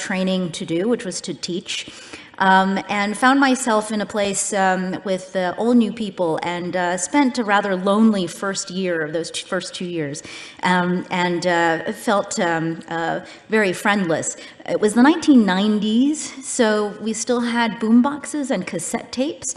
training to do, which was to teach. And found myself in a place with all new people, and spent a rather lonely first year of those first 2 years, and felt very friendless. It was the 1990s, so we still had boom boxes and cassette tapes.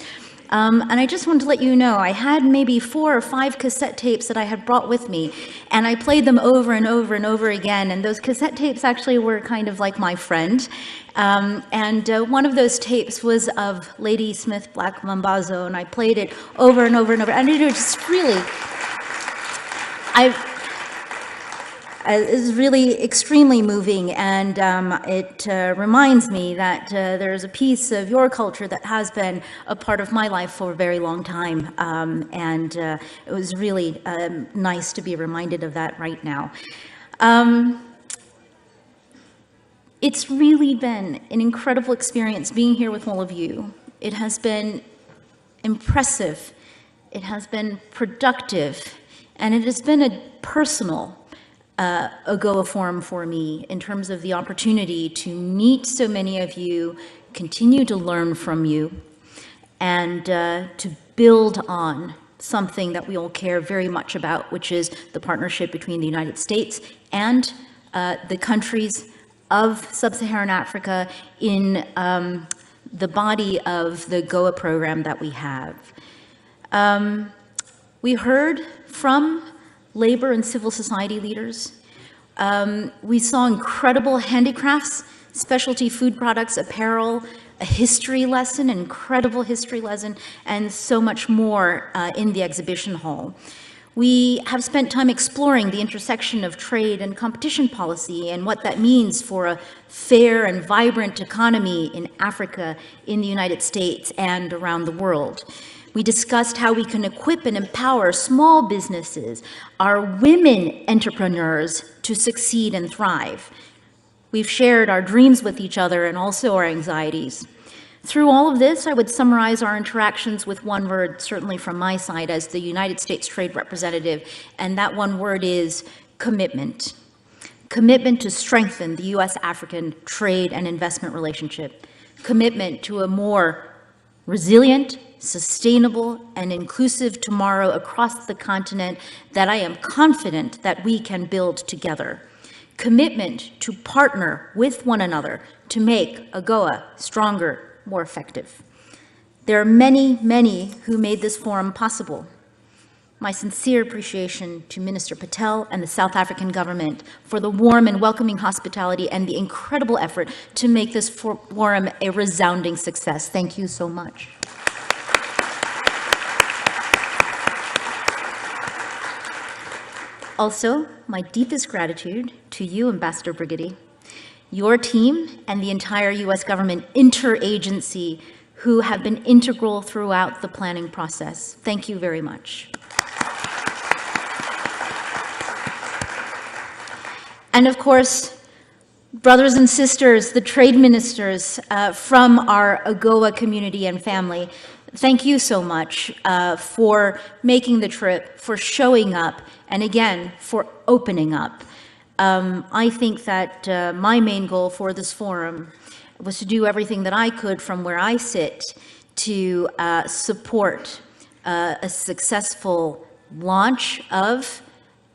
And I just wanted to let you know, I had maybe 4 or 5 cassette tapes that I had brought with me, and I played them over and over and over again, and those cassette tapes actually were kind of like my friend. And one of those tapes was of Lady Smith Black Mambazo, and I played it over and over and over, and it was just really, it was really extremely moving, and it reminds me that there's a piece of your culture that has been a part of my life for a very long time, and it was really nice to be reminded of that right now. It's really been an incredible experience being here with all of you. It has been impressive, it has been productive, and it has been a personal AGOA forum for me in terms of the opportunity to meet so many of you, continue to learn from you, and to build on something that we all care very much about, which is the partnership between the United States and the countries of Sub-Saharan Africa in the body of the AGOA program that we have. We heard from labor and civil society leaders. We saw incredible handicrafts, specialty food products, apparel, a history lesson, an incredible history lesson, and so much more in the exhibition hall. We have spent time exploring the intersection of trade and competition policy and what that means for a fair and vibrant economy in Africa, in the United States, and around the world. We discussed how we can equip and empower small businesses, our women entrepreneurs, to succeed and thrive. We've shared our dreams with each other and also our anxieties. Through all of this, I would summarize our interactions with one word, certainly from my side as the United States Trade Representative, and that one word is commitment. Commitment to strengthen the U.S.-African trade and investment relationship. Commitment to a more resilient, sustainable, and inclusive tomorrow across the continent that I am confident that we can build together. Commitment to partner with one another to make AGOA stronger, more effective. There are many, many who made this forum possible. My sincere appreciation to Minister Patel and the South African government for the warm and welcoming hospitality and the incredible effort to make this forum a resounding success. Thank you so much. Also, my deepest gratitude to you, Ambassador Brigidi, your team, and the entire U.S. government interagency who have been integral throughout the planning process. Thank you very much. And of course, brothers and sisters, the trade ministers from our AGOA community and family, thank you so much for making the trip, for showing up, and again, for opening up. I think that my main goal for this forum was to do everything that I could from where I sit to support a successful launch of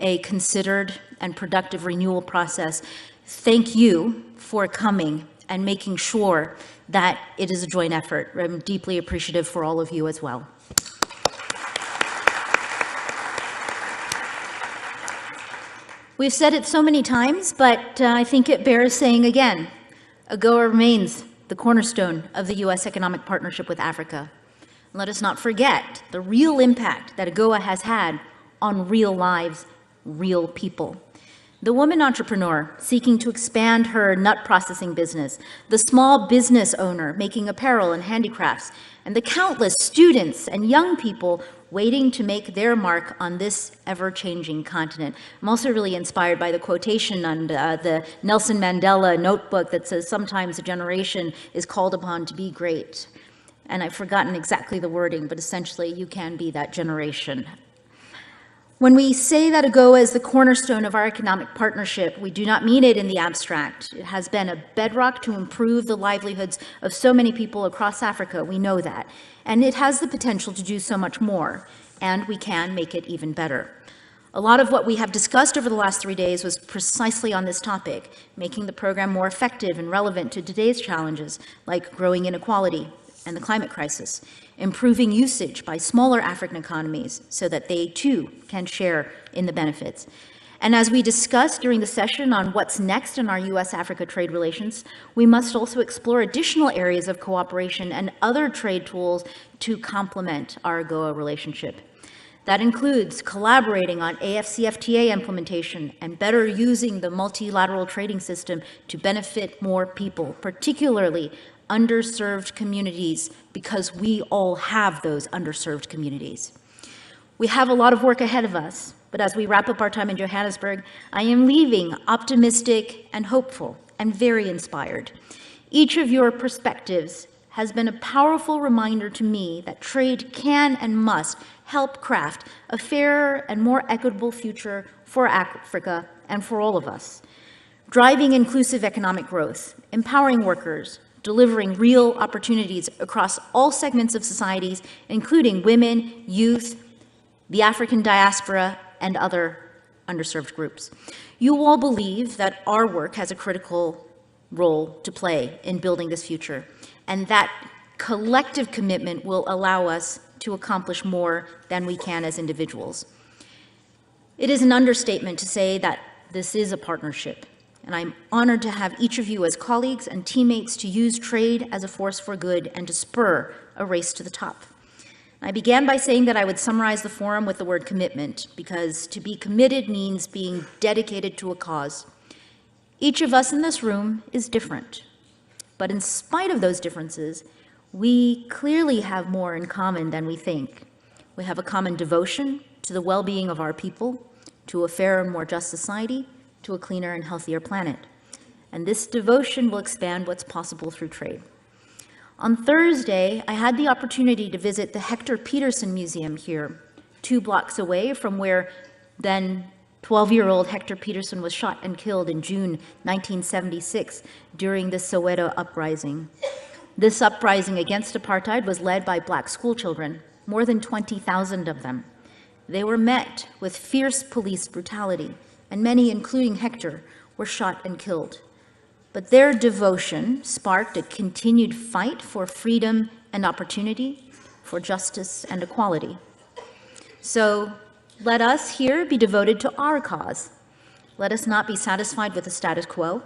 a considered and productive renewal process. Thank you for coming and making sure that it is a joint effort. I'm deeply appreciative for all of you as well. We've said it so many times, but I think it bears saying again. AGOA remains the cornerstone of the U.S. economic partnership with Africa. Let us not forget the real impact that AGOA has had on real lives, real people. The woman entrepreneur seeking to expand her nut processing business, the small business owner making apparel and handicrafts, and the countless students and young people waiting to make their mark on this ever-changing continent. I'm also really inspired by the quotation on the Nelson Mandela notebook that says, sometimes a generation is called upon to be great. And I've forgotten exactly the wording, but essentially you can be that generation. When we say that AGOA is the cornerstone of our economic partnership, we do not mean it in the abstract. It has been a bedrock to improve the livelihoods of so many people across Africa, we know that. And it has the potential to do so much more, and we can make it even better. A lot of what we have discussed over the last 3 days was precisely on this topic, making the program more effective and relevant to today's challenges, like growing inequality and the climate crisis, improving usage by smaller African economies so that they too can share in the benefits. And as we discussed during the session on what's next in our US-Africa trade relations, we must also explore additional areas of cooperation and other trade tools to complement our AGOA relationship. That includes collaborating on AFCFTA implementation and better using the multilateral trading system to benefit more people, particularly underserved communities, because we all have those underserved communities. We have a lot of work ahead of us, but as we wrap up our time in Johannesburg, I am leaving optimistic and hopeful and very inspired. Each of your perspectives has been a powerful reminder to me that trade can and must help craft a fairer and more equitable future for Africa and for all of us. Driving inclusive economic growth, empowering workers, delivering real opportunities across all segments of societies, including women, youth, the African diaspora, and other underserved groups. You all believe that our work has a critical role to play in building this future, and that collective commitment will allow us to accomplish more than we can as individuals. It is an understatement to say that this is a partnership, and I'm honored to have each of you as colleagues and teammates to use trade as a force for good and to spur a race to the top. I began by saying that I would summarize the forum with the word commitment, because to be committed means being dedicated to a cause. Each of us in this room is different, but in spite of those differences, we clearly have more in common than we think. We have a common devotion to the well-being of our people, to a fairer and more just society, to a cleaner and healthier planet. And this devotion will expand what's possible through trade. On Thursday, I had the opportunity to visit the Hector Peterson Museum here, 2 blocks away from where then 12-year-old Hector Peterson was shot and killed in June 1976 during the Soweto uprising. This uprising against apartheid was led by Black schoolchildren, more than 20,000 of them. They were met with fierce police brutality, and many, including Hector, were shot and killed. But their devotion sparked a continued fight for freedom and opportunity, for justice and equality. So let us here be devoted to our cause. Let us not be satisfied with the status quo.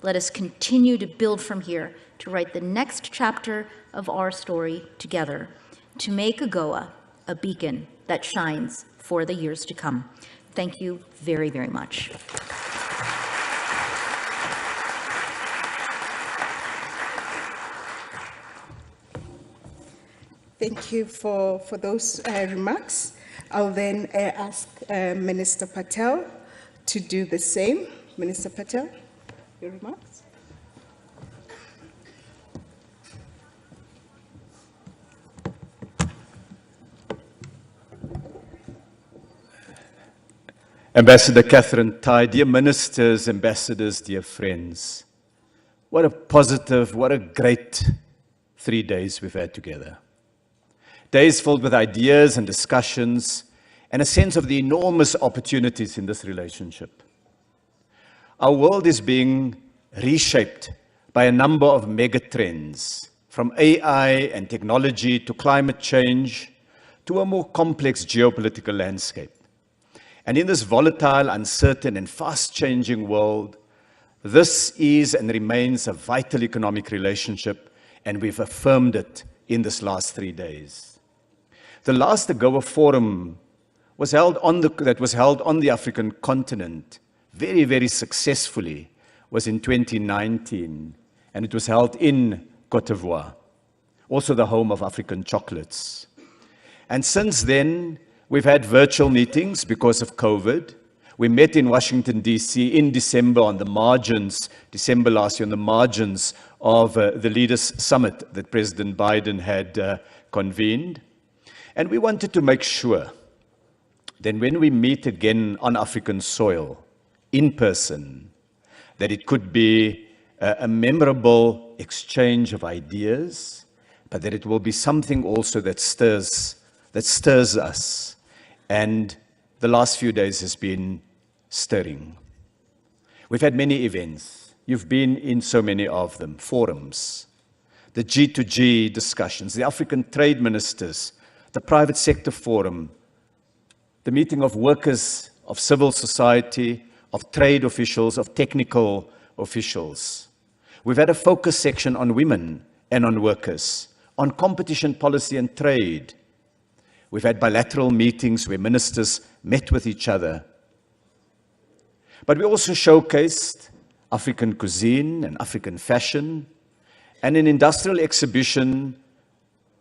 Let us continue to build from here to write the next chapter of our story together, to make AGOA a beacon that shines for the years to come. Thank you very, very much. Thank you for those remarks. I'll then ask Minister Patel to do the same. Minister Patel, your remarks. Ambassador Catherine Tai, dear ministers, ambassadors, dear friends, what a positive, what a great 3 days we've had together. Days filled with ideas and discussions and a sense of the enormous opportunities in this relationship. Our world is being reshaped by a number of megatrends, from AI and technology to climate change to a more complex geopolitical landscape. And in this volatile, uncertain, and fast-changing world, this is and remains a vital economic relationship, and we've affirmed it in this last 3 days. The last AGOA forum that was held on the African continent very, very successfully was in 2019, and it was held in Côte d'Ivoire, also the home of African chocolates. And since then, we've had virtual meetings because of COVID. We met in Washington, D.C. in December on the margins, December last year, on the margins of the Leaders' Summit that President Biden had convened. And we wanted to make sure then when we meet again on African soil, in person, that it could be a memorable exchange of ideas, but that it will be something also that stirs us. And the last few days has been stirring. We've had many events. You've been in so many of them, forums, the G2G discussions, the African trade ministers, the private sector forum, the meeting of workers, of civil society, of trade officials, of technical officials. We've had a focus section on women and on workers, on competition policy and trade. We've had bilateral meetings where ministers met with each other. But we also showcased African cuisine and African fashion, and an industrial exhibition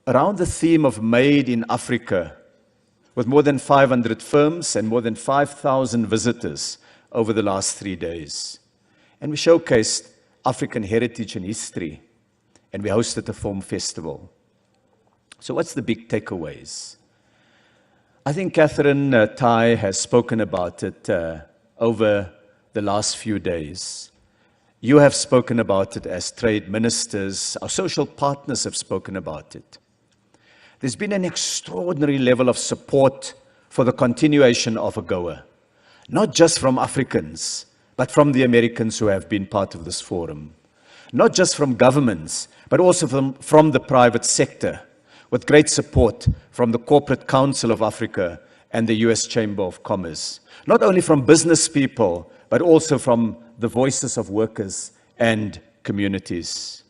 around the theme of Made in Africa, with more than 500 firms and more than 5,000 visitors over the last 3 days. And we showcased African heritage and history, and we hosted a film festival. So what's the big takeaways? I think Catherine Tai has spoken about it over the last few days. You have spoken about it as trade ministers. Our social partners have spoken about it. There's been an extraordinary level of support for the continuation of AGOA, not just from Africans, but from the Americans who have been part of this forum, not just from governments, but also from the private sector, with great support from the Corporate Council of Africa and the US Chamber of Commerce, not only from business people, but also from the voices of workers and communities.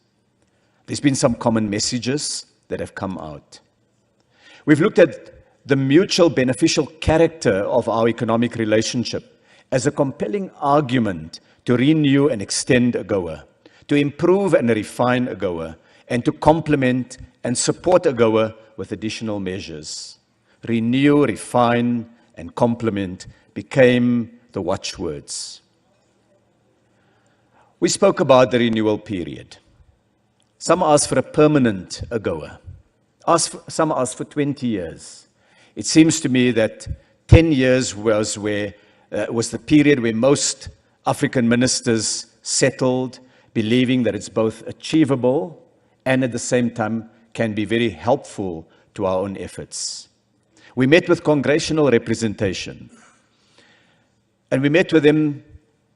There's been some common messages that have come out. We've looked at the mutual beneficial character of our economic relationship as a compelling argument to renew and extend AGOA, to improve and refine AGOA, and to complement and support AGOA with additional measures. Renew, refine, and complement became the watchwords. We spoke about the renewal period. Some asked for a permanent AGOA. Some asked for 20 years. It seems to me that 10 years was the period where most African ministers settled, believing that it's both achievable and at the same time can be very helpful to our own efforts. We met with congressional representation, and we met with them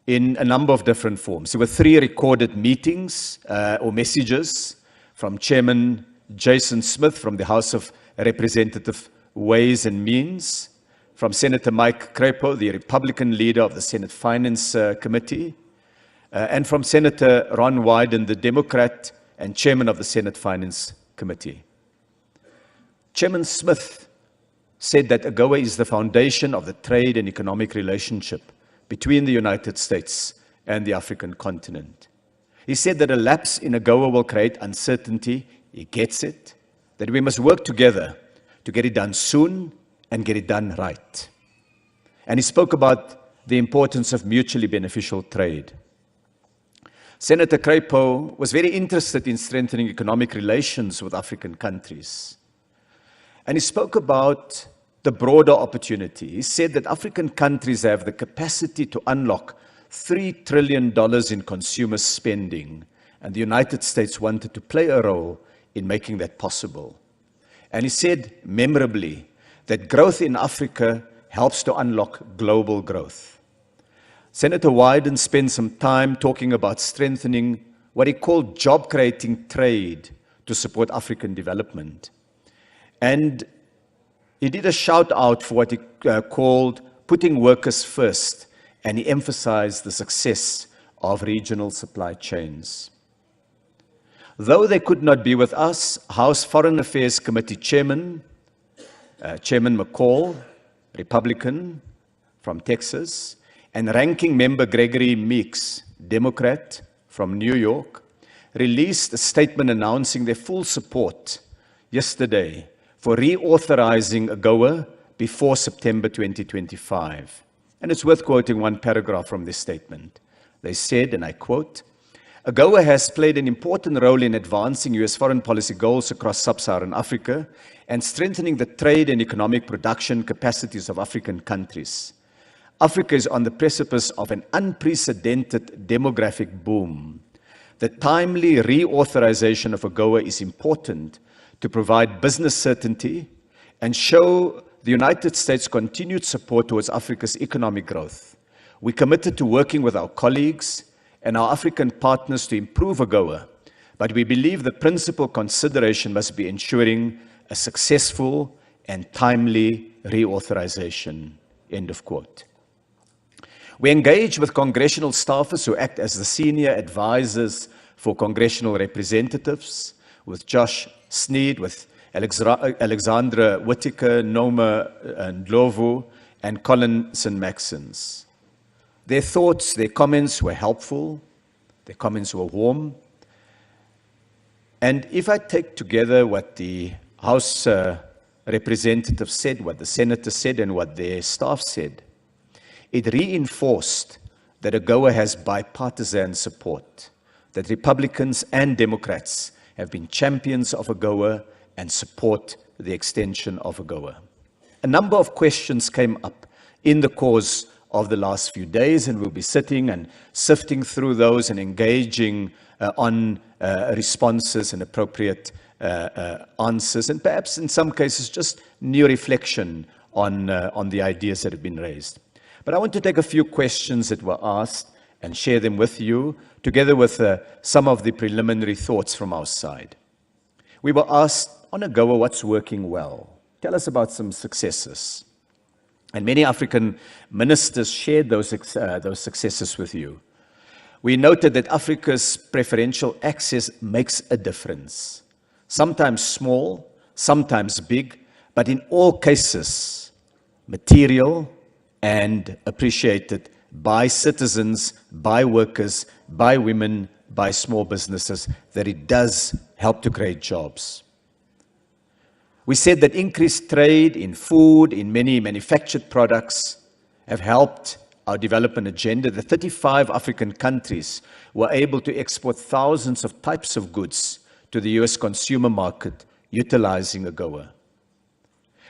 in a number of different forms. There were 3 recorded meetings or messages from Chairman Jason Smith from the House of Representative Ways and Means, from Senator Mike Crapo, the Republican leader of the Senate Finance Committee, and from Senator Ron Wyden, the Democrat and Chairman of the Senate Finance Committee. Chairman Smith said that AGOA is the foundation of the trade and economic relationship between the United States and the African continent. He said that a lapse in AGOA will create uncertainty. He gets it, that we must work together to get it done soon and get it done right. And he spoke about the importance of mutually beneficial trade. Senator Crapo was very interested in strengthening economic relations with African countries. And he spoke about the broader opportunity. He said that African countries have the capacity to unlock $3 trillion in consumer spending, and the United States wanted to play a role in making that possible. And he said memorably that growth in Africa helps to unlock global growth. Senator Wyden spent some time talking about strengthening what he called job-creating trade to support African development. And he did a shout-out for what he called putting workers first, and he emphasized the success of regional supply chains. Though they could not be with us, House Foreign Affairs Committee Chairman, Chairman McCall, Republican from Texas, and Ranking Member Gregory Meeks, Democrat from New York, released a statement announcing their full support yesterday for reauthorizing AGOA before September 2025. And it's worth quoting one paragraph from this statement. They said, and I quote, AGOA has played an important role in advancing US foreign policy goals across sub-Saharan Africa and strengthening the trade and economic production capacities of African countries. Africa is on the precipice of an unprecedented demographic boom. The timely reauthorization of AGOA is important to provide business certainty and show the United States' continued support towards Africa's economic growth. We committed to working with our colleagues and our African partners to improve AGOA, but we believe the principal consideration must be ensuring a successful and timely reauthorization. End of quote. We engage with congressional staffers who act as the senior advisors for congressional representatives, with Josh Sneed, with Alexandra Whitaker, Noma Ndlovu, and Colin St. Maxons. Their thoughts, their comments were helpful, their comments were warm. And if I take together what the House representative said, what the senator said, and what their staff said, it reinforced that AGOA has bipartisan support, that Republicans and Democrats have been champions of AGOA and support the extension of AGOA. A number of questions came up in the course of the last few days, and we'll be sitting and sifting through those and engaging on responses and appropriate answers, and perhaps in some cases just new reflection on the ideas that have been raised. But I want to take a few questions that were asked and share them with you, together with some of the preliminary thoughts from our side. We were asked, on AGOA, what's working well? Tell us about some successes. And many African ministers shared those successes with you. We noted that Africa's preferential access makes a difference. Sometimes small, sometimes big, but in all cases, material and appreciated by citizens, by workers, by women, by small businesses, that it does help to create jobs. We said that increased trade in food, in many manufactured products, have helped our development agenda. The 35 African countries were able to export thousands of types of goods to the US consumer market utilizing AGOA.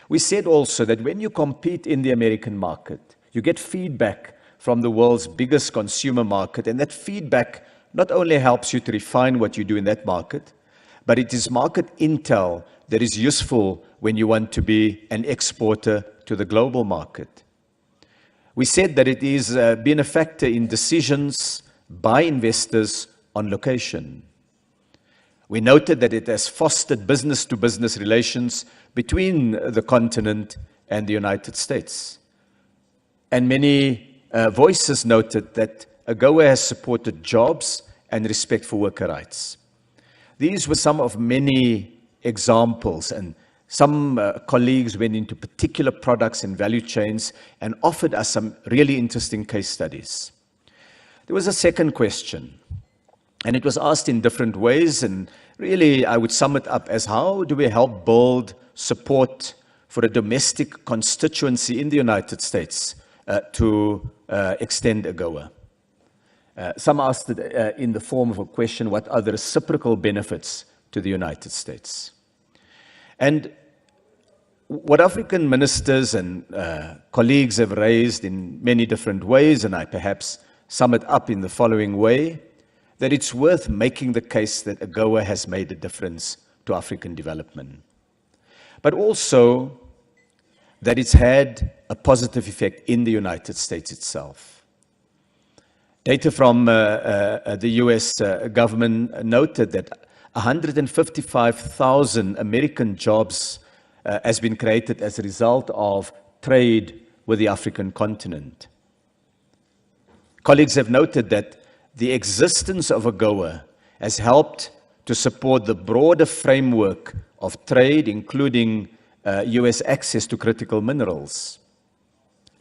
We said also that when you compete in the American market, you get feedback from the world's biggest consumer market, and that feedback not only helps you to refine what you do in that market, but it is market intel that is useful when you want to be an exporter to the global market. We said that it is been a factor in decisions by investors on location. We noted that it has fostered business-to-business relations between the continent and the United States. And many voices noted that AGOA has supported jobs and respect for worker rights. These were some of many examples, and some colleagues went into particular products and value chains and offered us some really interesting case studies. There was a second question, and it was asked in different ways, and really I would sum it up as, how do we help build support for a domestic constituency in the United States to extend AGOA? Some asked it in the form of a question, what are the reciprocal benefits to the United States? And what African ministers and colleagues have raised in many different ways, and I perhaps sum it up in the following way, that it's worth making the case that AGOA has made a difference to African development, but also that it's had a positive effect in the United States itself. Data from the US government noted that 155,000 American jobs has been created as a result of trade with the African continent. Colleagues have noted that the existence of AGOA has helped to support the broader framework of trade, including US access to critical minerals.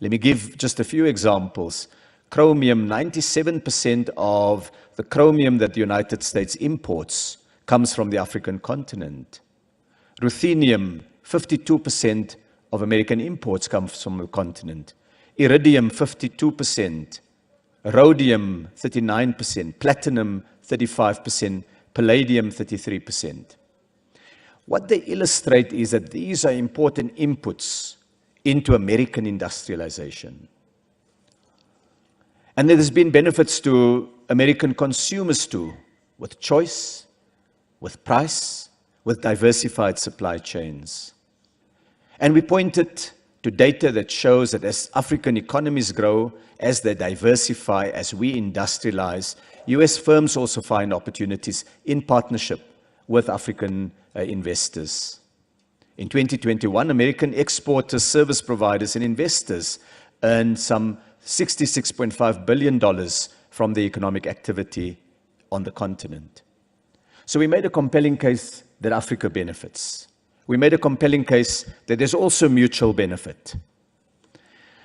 Let me give just a few examples. Chromium, 97% of the chromium that the United States imports comes from the African continent. Ruthenium, 52% of American imports comes from the continent. Iridium, 52%. Rhodium, 39%. Platinum, 35%, palladium 33%. What they illustrate is that these are important inputs into American industrialization. And there's been benefits to American consumers too, with choice, with price, with diversified supply chains. And we pointed to data that shows that as African economies grow, as they diversify, as we industrialize, US firms also find opportunities in partnership with African investors. In 2021, American exporters, service providers, and investors earned some $66.5 billion from the economic activity on the continent. So we made a compelling case that Africa benefits. We made a compelling case that there's also mutual benefit.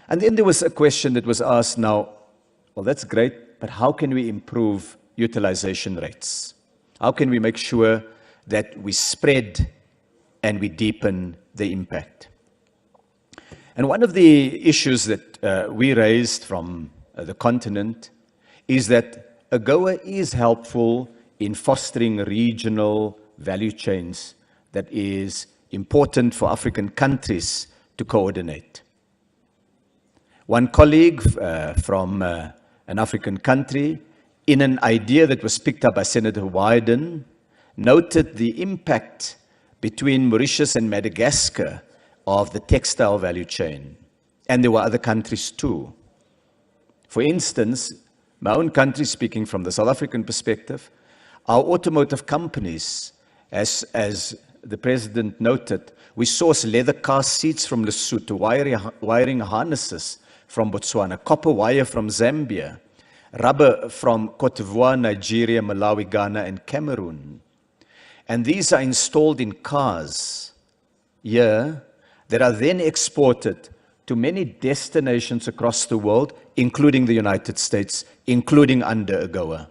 And then there was a question that was asked now, well, that's great, but how can we improve utilization rates? How can we make sure that we spread and we deepen the impact? And one of the issues that we raised from the continent is that AGOA is helpful in fostering regional value chains that is important for African countries to coordinate. One colleague from an African country, in an idea that was picked up by Senator Wyden, noted the impact between Mauritius and Madagascar of the textile value chain. And there were other countries too. For instance, my own country, speaking from the South African perspective, our automotive companies, as the President noted, we source leather car seats from Lesotho, wiring harnesses from Botswana, copper wire from Zambia, rubber from Cote d'Ivoire, Nigeria, Malawi, Ghana, and Cameroon. And these are installed in cars here that are then exported to many destinations across the world, including the United States, including under AGOA.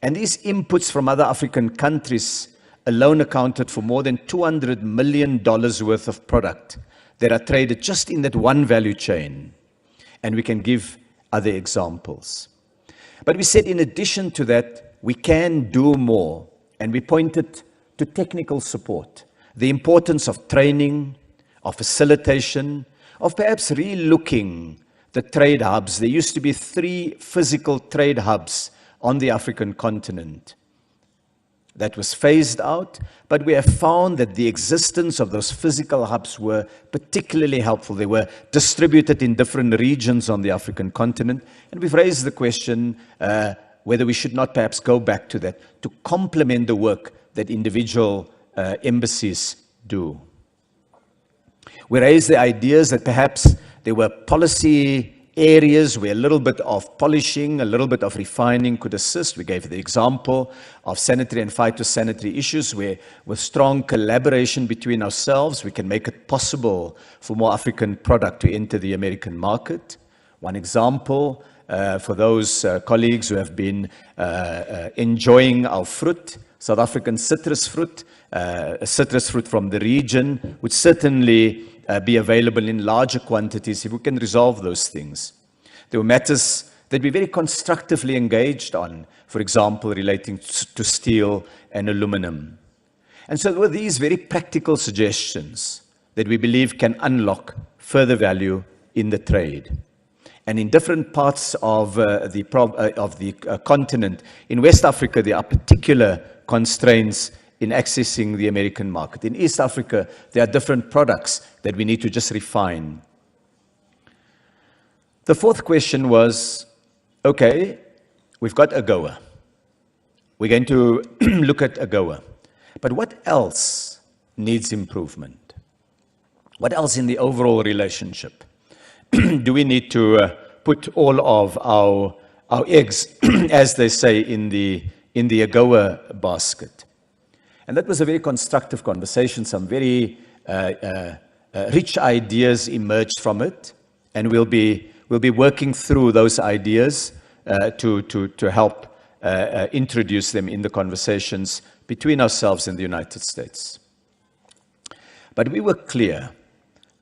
And these inputs from other African countries alone accounted for more than $200 million worth of product that are traded just in that one value chain. And we can give other examples. But we said in addition to that, we can do more. And we pointed to technical support, the importance of training, of facilitation, of perhaps re-looking the trade hubs. There used to be 3 physical trade hubs on the African continent. That was phased out, but we have found that the existence of those physical hubs were particularly helpful. They were distributed in different regions on the African continent, and we've raised the question whether we should not perhaps go back to that to complement the work that individual embassies do. We raised the ideas that perhaps there were policy areas where a little bit of polishing, a little bit of refining could assist. We gave the example of sanitary and phytosanitary issues where with strong collaboration between ourselves, we can make it possible for more African product to enter the American market. One example for those colleagues who have been enjoying our fruit, South African citrus fruit from the region, would certainly be available in larger quantities if we can resolve those things. There were matters that we very constructively engaged on, for example, relating to steel and aluminum. And so there were these very practical suggestions that we believe can unlock further value in the trade. And in different parts of the continent, in West Africa, there are particular constraints in accessing the American market. In East Africa, there are different products that we need to just refine. The fourth question was, okay, we've got AGOA. We're going to look at AGOA. But what else needs improvement? What else in the overall relationship? Do we need to put all of our eggs, as they say, in the AGOA basket? And that was a very constructive conversation. Some very rich ideas emerged from it, and we'll be working through those ideas to help introduce them in the conversations between ourselves and the United States. But we were clear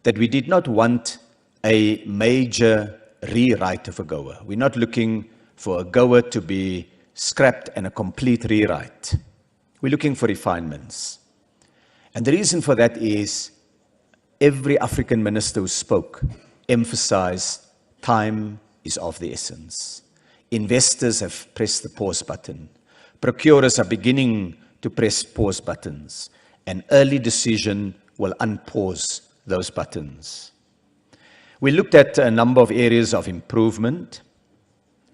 that we did not want a major rewrite of AGOA. We're not looking for AGOA to be scrapped and a complete rewrite. We're looking for refinements. And the reason for that is every African minister who spoke emphasized time is of the essence. Investors have pressed the pause button. Procurers are beginning to press pause buttons. An early decision will unpause those buttons. We looked at a number of areas of improvement.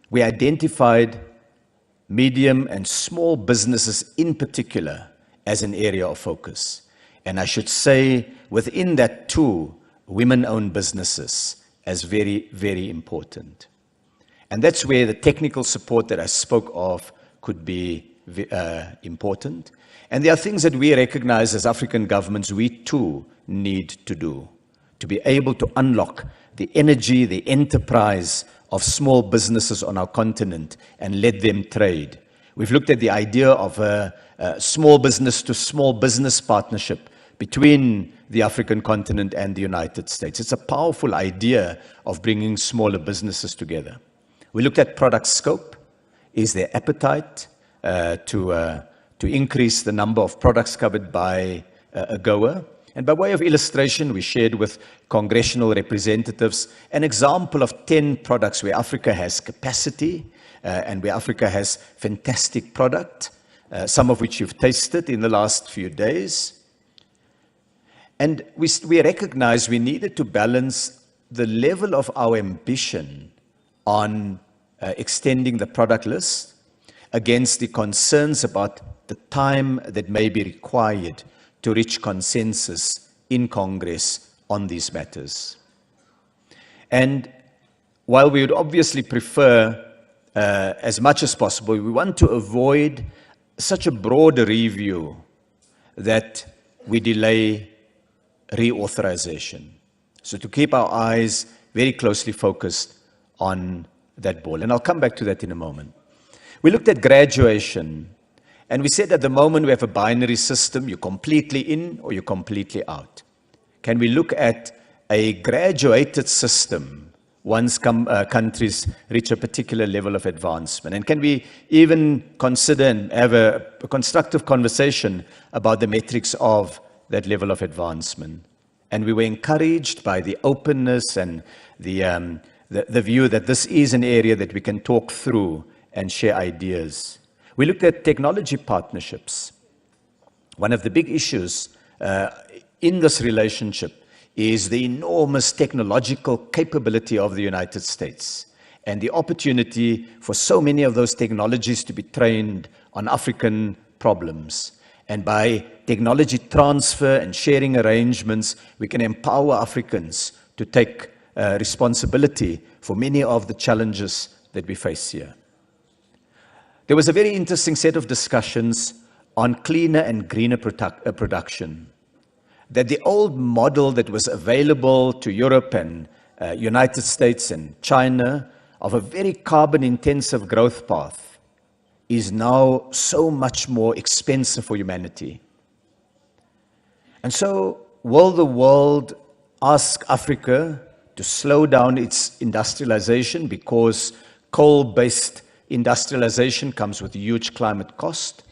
We identified medium and small businesses in particular as an area of focus. And I should say, within that too, women-owned businesses as very, very important. And that's where the technical support that I spoke of could be important. And there are things that we recognize as African governments we too need to do to be able to unlock the energy, the enterprise of small businesses on our continent and let them trade. We've looked at the idea of a small business to small business partnership between the African continent and the United States. It's a powerful idea of bringing smaller businesses together. We looked at product scope. Is there appetite to increase the number of products covered by AGOA? And by way of illustration, we shared with congressional representatives an example of 10 products where Africa has capacity and where Africa has fantastic product, some of which you've tasted in the last few days. And we recognized we needed to balance the level of our ambition on extending the product list against the concerns about the time that may be required to reach consensus in Congress on these matters. And while we would obviously prefer, as much as possible, we want to avoid such a broad review that we delay reauthorization. So to keep our eyes very closely focused on that ball. And I'll come back to that in a moment. We looked at graduation. And we said at the moment we have a binary system, you're completely in or you're completely out. Can we look at a graduated system once countries reach a particular level of advancement? And can we even consider and have a constructive conversation about the metrics of that level of advancement? And we were encouraged by the openness and the view that this is an area that we can talk through and share ideas. We looked at technology partnerships. One of the big issues in this relationship is the enormous technological capability of the United States and the opportunity for so many of those technologies to be trained on African problems. And by technology transfer and sharing arrangements, we can empower Africans to take responsibility for many of the challenges that we face here. There was a very interesting set of discussions on cleaner and greener production. That the old model that was available to Europe and United States and China of a very carbon-intensive growth path is now so much more expensive for humanity. And so will the world ask Africa to slow down its industrialization because coal-based industrialization comes with huge climate cost?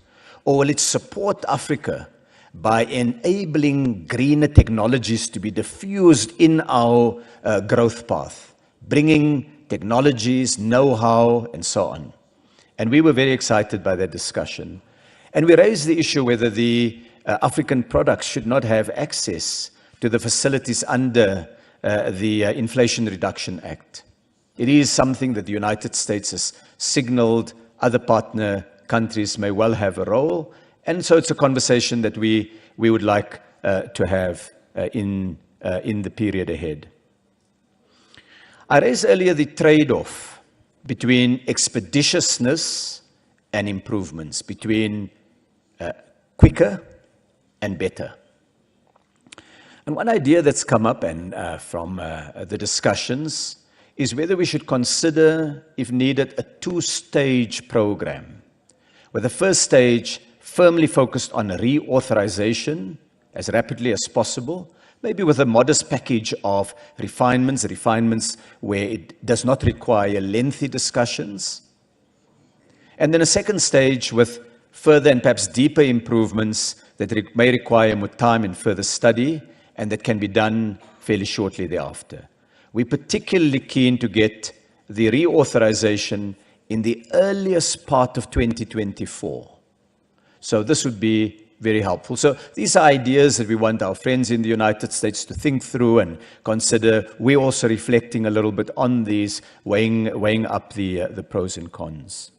Or will it support Africa by enabling greener technologies to be diffused in our growth path, bringing technologies, know-how, and so on? And we were very excited by that discussion. And we raised the issue whether the African products should not have access to the facilities under the Inflation Reduction Act. It is something that the United States has signaled other partner countries may well have a role. And so it's a conversation that we would like to have in the period ahead. I raised earlier the trade-off between expeditiousness and improvements, between quicker and better. And one idea that's come up and from the discussions is whether we should consider, if needed, a two-stage program, where the first stage firmly focused on reauthorization as rapidly as possible, maybe with a modest package of refinements where it does not require lengthy discussions. And then a second stage with further and perhaps deeper improvements that may require more time and further study, and that can be done fairly shortly thereafter. We're particularly keen to get the reauthorization in the earliest part of 2024. So this would be very helpful. So these are ideas that we want our friends in the United States to think through and consider. We're also reflecting a little bit on these, weighing up the pros and cons.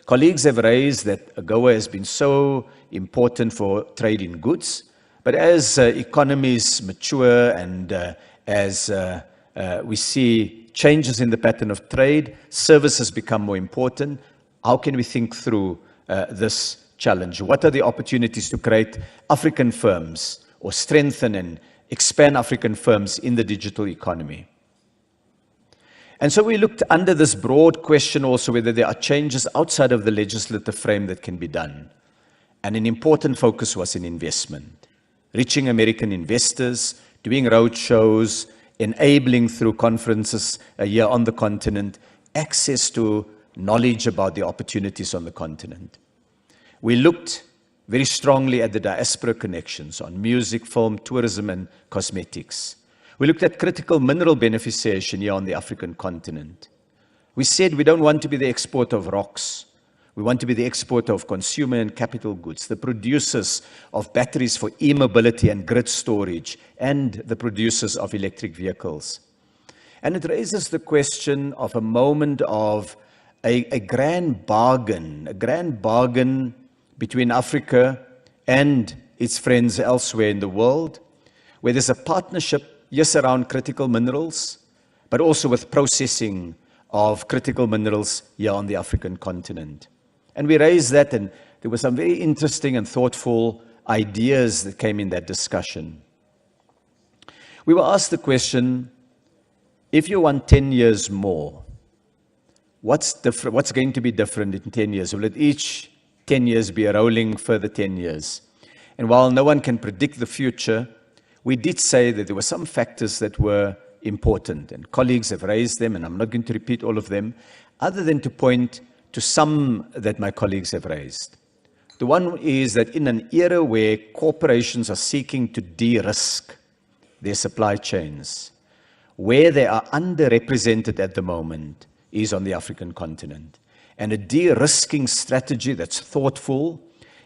Colleagues have raised that AGOA has been so important for trade in goods, but as economies mature and as we see changes in the pattern of trade, services become more important. How can we think through this challenge? What are the opportunities to create African firms or strengthen and expand African firms in the digital economy? And so we looked under this broad question also whether there are changes outside of the legislative frame that can be done. And an important focus was in investment, reaching American investors, doing road shows, enabling through conferences a year on the continent, access to knowledge about the opportunities on the continent. We looked very strongly at the diaspora connections on music, film, tourism, and cosmetics. We looked at critical mineral beneficiation here on the African continent. We said we don't want to be the exporter of rocks. We want to be the exporter of consumer and capital goods, the producers of batteries for e-mobility and grid storage, and the producers of electric vehicles. And it raises the question of a moment of a grand bargain between Africa and its friends elsewhere in the world, where there's a partnership, yes, around critical minerals, but also with processing of critical minerals here on the African continent. And we raised that, and there were some very interesting and thoughtful ideas that came in that discussion. We were asked the question, if you want 10 years more, what's going to be different in 10 years? Will it each 10 years be a rolling further 10 years? And while no one can predict the future, we did say that there were some factors that were important, and colleagues have raised them, and I'm not going to repeat all of them, other than to point to some that my colleagues have raised. The one is that in an era where corporations are seeking to de-risk their supply chains, where they are underrepresented at the moment is on the African continent. And a de-risking strategy that's thoughtful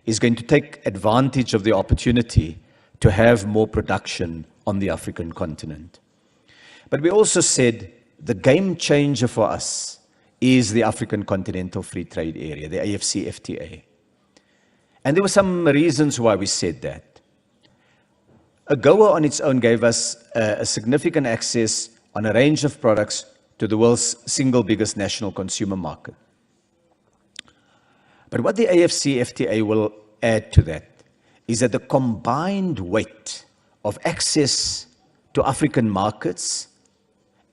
is going to take advantage of the opportunity to have more production on the African continent. But we also said the game changer for us is the African Continental Free Trade Area, the AfCFTA. And there were some reasons why we said that. AGOA on its own gave us a significant access on a range of products to the world's single biggest national consumer market. But what the AfCFTA will add to that is that the combined weight of access to African markets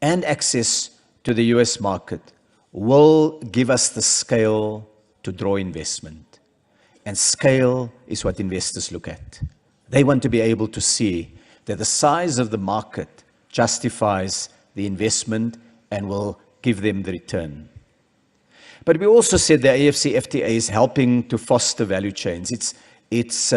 and access to the US market will give us the scale to draw investment. And scale is what investors look at. They want to be able to see that the size of the market justifies the investment and will give them the return. But we also said the AfCFTA is helping to foster value chains. Its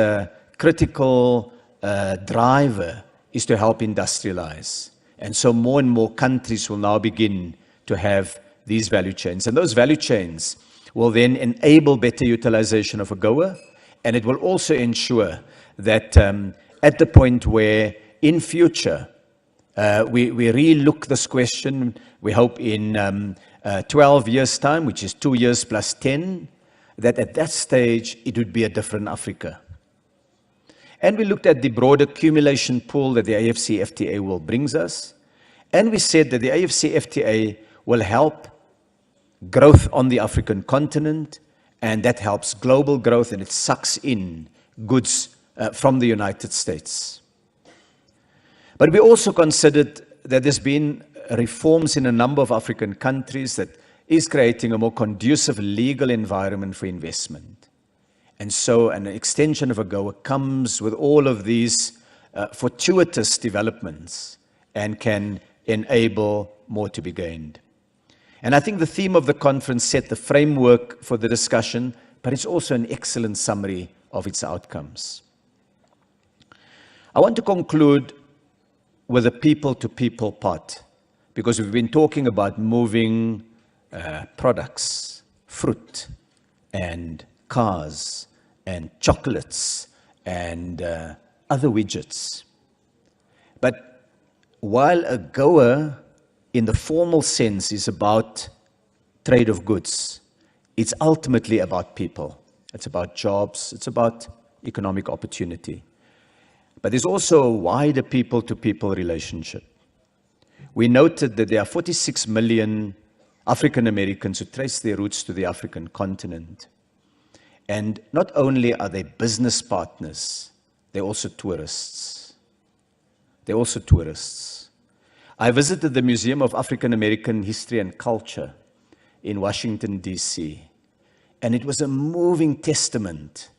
critical driver is to help industrialize. And so more and more countries will now begin to have these value chains. And those value chains will then enable better utilization of AGOA, and it will also ensure that at the point where in future we re-look this question, we hope in 12 years' time, which is 2 years plus 10, that at that stage it would be a different Africa. And we looked at the broad accumulation pool that the AfCFTA will bring us, and we said that the AfCFTA will help growth on the African continent, and that helps global growth, and it sucks in goods from the United States. But we also considered that there's been reforms in a number of African countries that is creating a more conducive legal environment for investment. And so an extension of AGOA comes with all of these fortuitous developments and can enable more to be gained. And I think the theme of the conference set the framework for the discussion, but it's also an excellent summary of its outcomes. I want to conclude with a people-to-people part, because we've been talking about moving products, fruit, and cars, and chocolates, and other widgets. But while AGOA, in the formal sense, is about trade of goods, it's ultimately about people. It's about jobs. It's about economic opportunity. But there's also a wider people-to-people relationship. We noted that there are 46 million African Americans who trace their roots to the African continent. And not only are they business partners, they're also tourists. They're also tourists. I visited the Museum of African American History and Culture in Washington, D.C., and it was a moving testament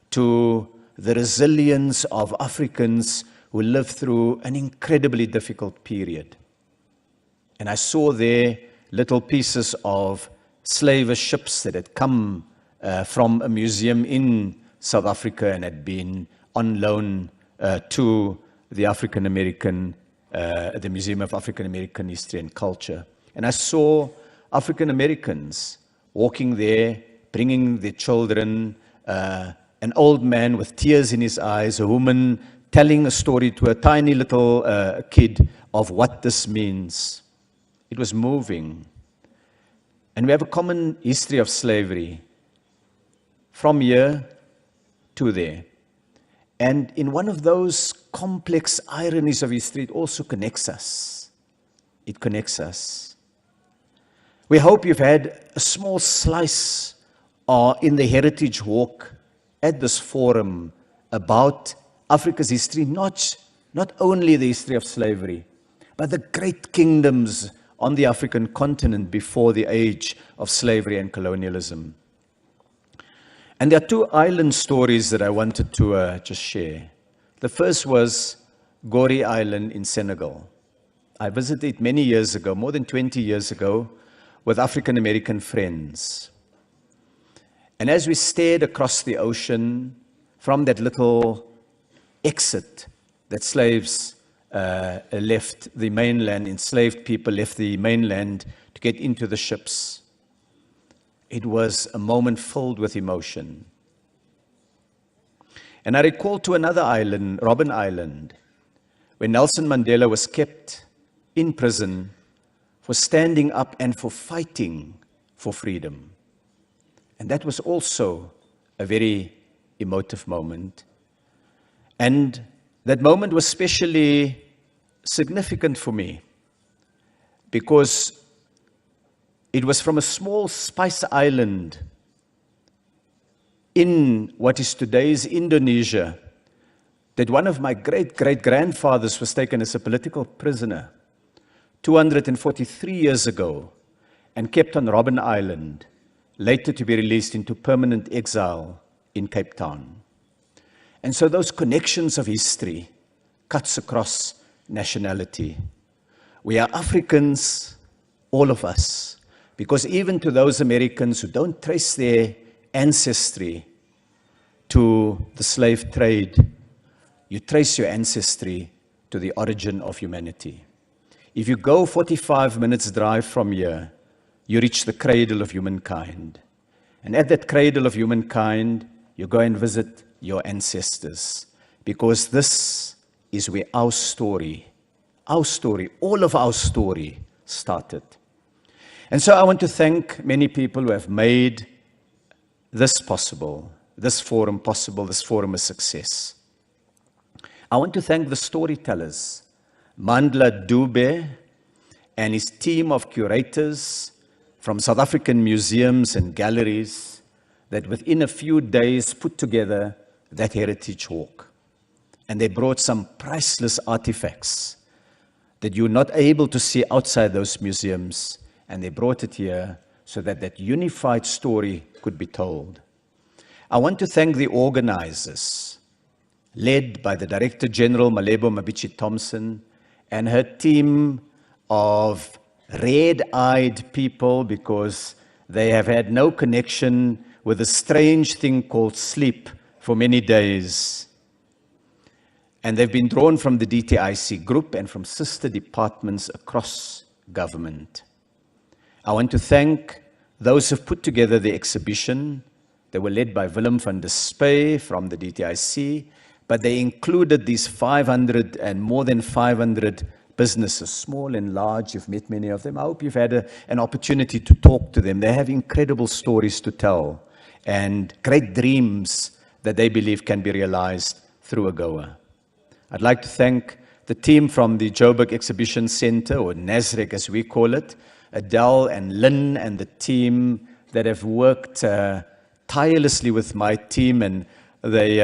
to the resilience of Africans who lived through an incredibly difficult period. And I saw there little pieces of slaver ships that had come from a museum in South Africa and had been on loan to the the Museum of African American History and Culture. And I saw African Americans walking there, bringing their children, an old man with tears in his eyes, a woman telling a story to a tiny little kid of what this means. It was moving. And we have a common history of slavery from here to there. And in one of those complex ironies of history, it also connects us. It connects us. We hope you've had a small slice in the Heritage Walk at this forum about Africa's history, not only the history of slavery, but the great kingdoms on the African continent before the age of slavery and colonialism. And there are two island stories that I wanted to just share. The first was Gori Island in Senegal. I visited it many years ago, more than 20 years ago, with African American friends. And as we stared across the ocean from that little exit that slaves left the mainland, enslaved people left the mainland to get into the ships, it was a moment filled with emotion. And I recall to another island, Robben Island, where Nelson Mandela was kept in prison for standing up and for fighting for freedom. And that was also a very emotive moment. And that moment was especially significant for me because it was from a small spice island in what is today's Indonesia that one of my great-great-grandfathers was taken as a political prisoner 243 years ago and kept on Robben Island, later to be released into permanent exile in Cape Town. And so those connections of history cuts across nationality. We are Africans, all of us, because even to those Americans who don't trace their ancestry to the slave trade, you trace your ancestry to the origin of humanity. If you go 45 minutes drive from here, you reach the cradle of humankind. And at that cradle of humankind, you go and visit your ancestors, because this is where our story, all of our story started. And so I want to thank many people who have made this possible, this forum a success. I want to thank the storytellers, Mandla Dube and his team of curators from South African museums and galleries that within a few days put together that heritage walk. And they brought some priceless artifacts that you're not able to see outside those museums, and they brought it here so that that unified story could be told. I want to thank the organizers, led by the Director General Malebo Mabichi Thompson and her team of red-eyed people because they have had no connection with a strange thing called sleep for many days. And they've been drawn from the DTIC group and from sister departments across government. I want to thank those who've put together the exhibition. They were led by Willem van der Spey from the DTIC, but they included these 500 and more than 500 businesses, small and large. You've met many of them. I hope you've had an opportunity to talk to them. They have incredible stories to tell and great dreams that they believe can be realized through AGOA. I'd like to thank the team from the Joburg Exhibition Center, or NASREC as we call it, Adele and Lynn and the team that have worked tirelessly with my team, and they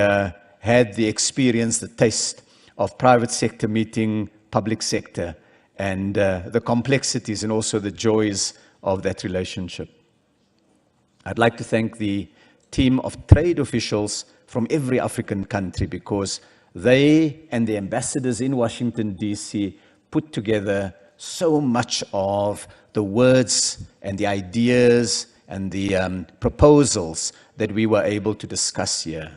had the experience, the taste of private sector meeting public sector, and the complexities and also the joys of that relationship. I'd like to thank the team of trade officials from every African country, because they and the ambassadors in Washington, D.C. put together so much of the words and the ideas and the proposals that we were able to discuss here.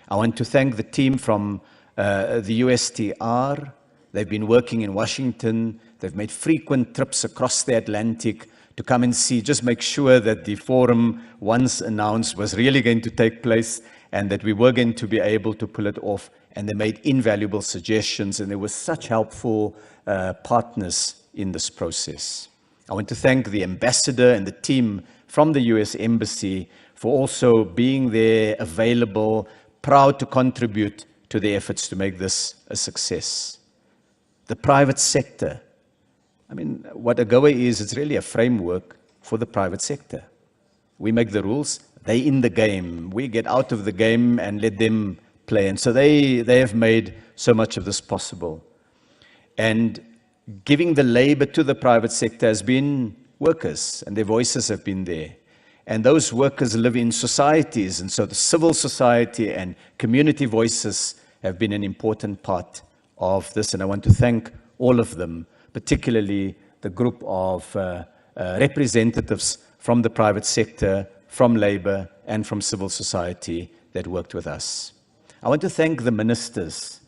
I want to thank the team from the USTR. They've been working in Washington. They've made frequent trips across the Atlantic to come and see, just make sure that the forum, once announced, was really going to take place and that we were going to be able to pull it off. And they made invaluable suggestions, and they were such helpful partners in this process. I want to thank the ambassador and the team from the US Embassy for also being there, available, proud to contribute to the efforts to make this a success. The private sector. I mean, what AGOA is, it's really a framework for the private sector. We make the rules, they in the game. We get out of the game and let them play. And so they have made so much of this possible. And giving the labor to the private sector has been workers, and their voices have been there. And those workers live in societies, and so the civil society and community voices have been an important part of this. And I want to thank all of them, particularly the group of representatives from the private sector, from labor, and from civil society that worked with us. I want to thank the ministers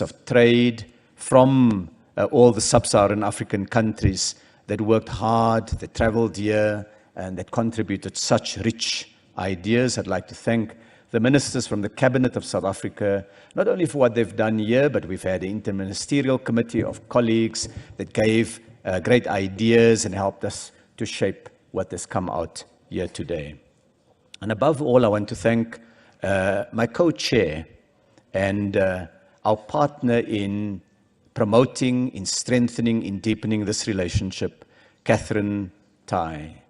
of trade from all the sub-Saharan African countries that worked hard, that traveled here, and that contributed such rich ideas. I'd like to thank the ministers from the Cabinet of South Africa, not only for what they've done here, but we've had an interministerial committee of colleagues that gave great ideas and helped us to shape what has come out here today. And above all, I want to thank my co-chair and our partner in promoting, in strengthening, in deepening this relationship, Catherine Tai.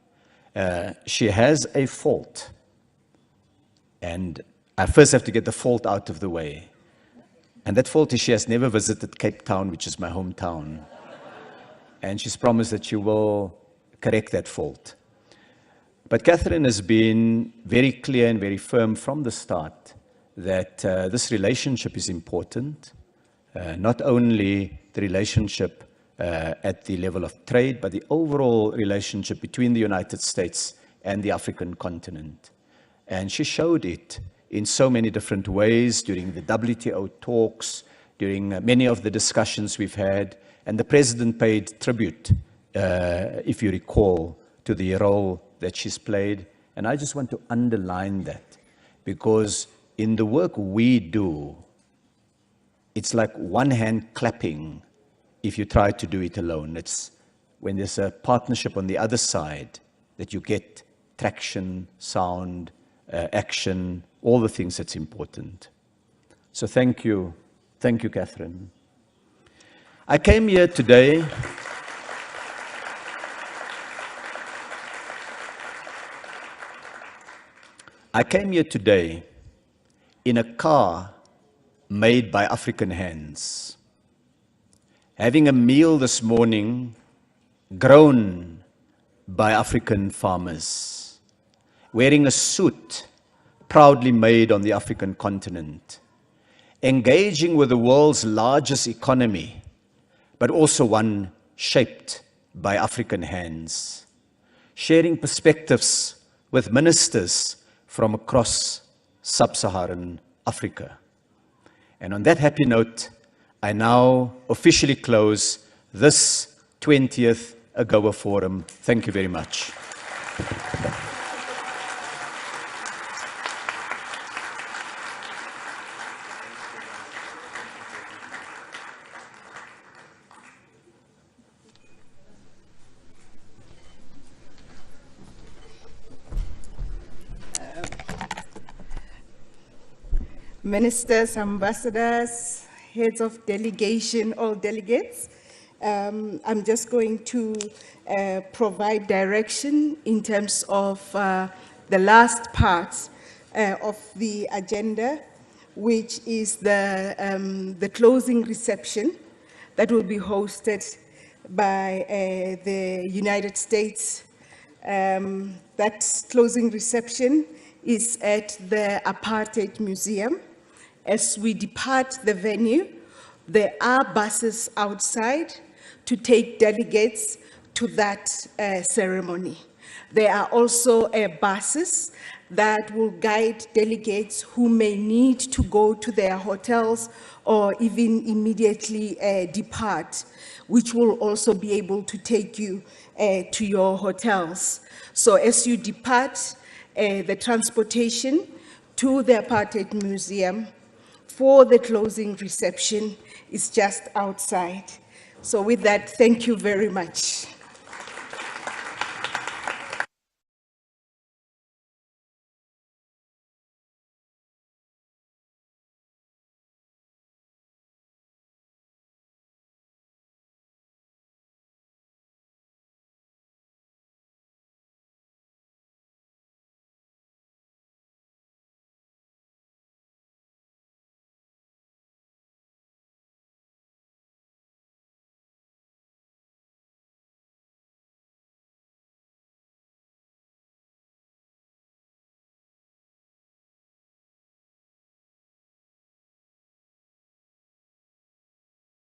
She has a fault, and I first have to get the fault out of the way. And that fault is she has never visited Cape Town, which is my hometown. And she's promised that she will correct that fault. But Catherine has been very clear and very firm from the start that this relationship is important, not only the relationship at the level of trade, but the overall relationship between the United States and the African continent. And she showed it in so many different ways during the WTO talks, during many of the discussions we've had, and the President paid tribute, if you recall, to the role that she's played. And I just want to underline that, because in the work we do, it's like one hand clapping if you try to do it alone. It's when there's a partnership on the other side that you get traction, sound, action, all the things that's important. So thank you, Catherine. I came here today in a car made by African hands, having a meal this morning grown by African farmers, wearing a suit proudly made on the African continent, engaging with the world's largest economy, but also one shaped by African hands, sharing perspectives with ministers from across sub-Saharan Africa. And on that happy note, I now officially close this 20th AGOA Forum. Thank you very much. Ministers, ambassadors, heads of delegation, all delegates, I'm just going to provide direction in terms of the last part of the agenda, which is the closing reception that will be hosted by the United States. That closing reception is at the Apartheid Museum. As we depart the venue, there are buses outside to take delegates to that ceremony. There are also buses that will guide delegates who may need to go to their hotels or even immediately depart, which will also be able to take you to your hotels. So as you depart, the transportation to the Apartheid Museum for the closing reception is just outside. So with that, thank you very much.